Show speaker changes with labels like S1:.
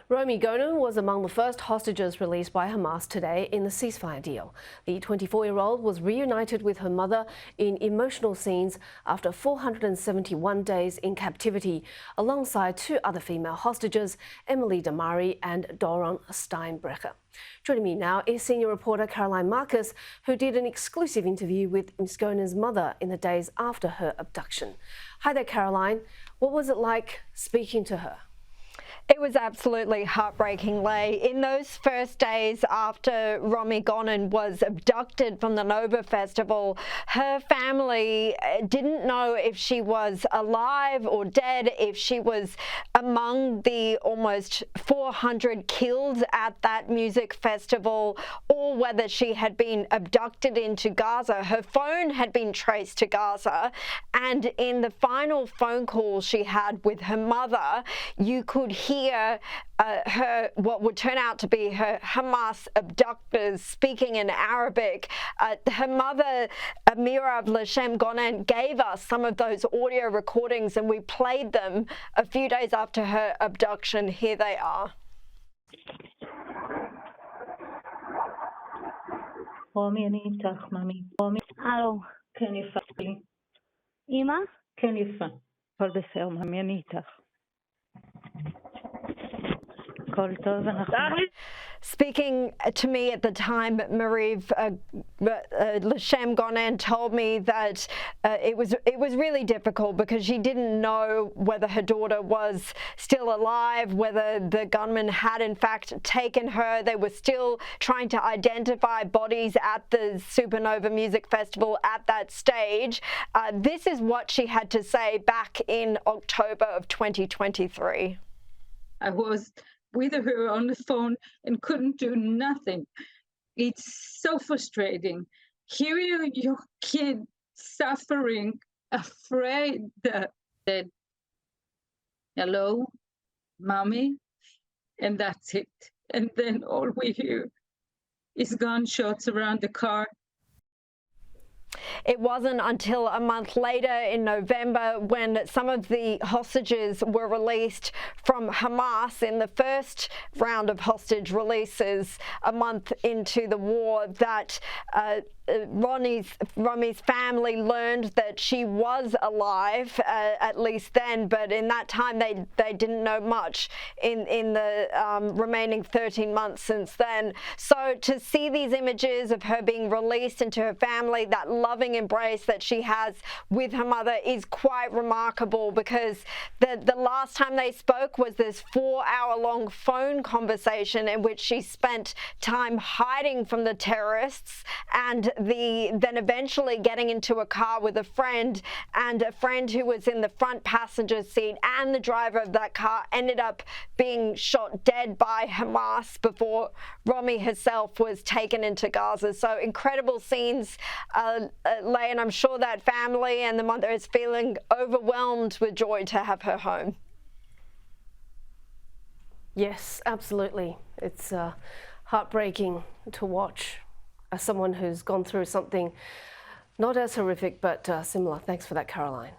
S1: Romi Gonen was among the first hostages released by Hamas today in the ceasefire deal. The 24-year-old was reunited with her mother in emotional scenes after 471 days in captivity, alongside two other female hostages, Damari and Doron Steinbrecher. Joining me now is senior reporter Caroline Marcus, who did an exclusive interview with Ms. Gonen's mother in the days after her abduction. Hi there, Caroline. What was it like speaking to her?
S2: It was absolutely heartbreaking, Leigh. In those first days after Romi Gonen was abducted from the Nova Festival, her family didn't know if she was alive or dead, if she was among the almost 400 killed at that music festival, or whether she had been abducted into Gaza. Her phone had been traced to Gaza, and in the final phone call she had with her mother, you could hear her, what would turn out to be her Hamas abductors speaking in Arabic. Her mother, Romi Gonen, gave us some of those audio recordings and we played them a few days after her abduction. Here they are.
S3: Romi, אני איתך, ממי. רומי,
S4: הלו,
S3: כן יפה לי.
S4: אמא?
S3: כן יפה. הכל בסדר, ממי, אני איתך. הכל טוב, אנחנו...
S2: Speaking to me at the time, Romi Gonen told me that it was really difficult because she didn't know whether her daughter was still alive, whether the gunmen had in fact taken her. They were still trying to identify bodies at the Supernova Music Festival at that stage. This is what she had to say back in October of 2023.
S5: I was with her on the phone and couldn't do nothing. It's so frustrating. Hearing your kid suffering, afraid that hello, mommy, and that's it. And then all we hear is gunshots around the car.
S2: It wasn't until a month later in November when some of the hostages were released from Hamas in the first round of hostage releases a month into the war that Romi's family learned that she was alive, at least then, but in that time they didn't know much in the remaining 13 months since then. So to see these images of her being released into her family, that loving embrace that she has with her mother is quite remarkable, because the last time they spoke was this 4-hour-long phone conversation in which she spent time hiding from the terrorists and then eventually getting into a car with a friend who was in the front passenger seat, and the driver of that car ended up being shot dead by Hamas before Romi herself was taken into Gaza. So incredible scenes, Leigh, and I'm sure that family and the mother is feeling overwhelmed with joy to have her home.
S1: Yes, absolutely. It's heartbreaking to watch as someone who's gone through something not as horrific but similar. Thanks for that, Caroline.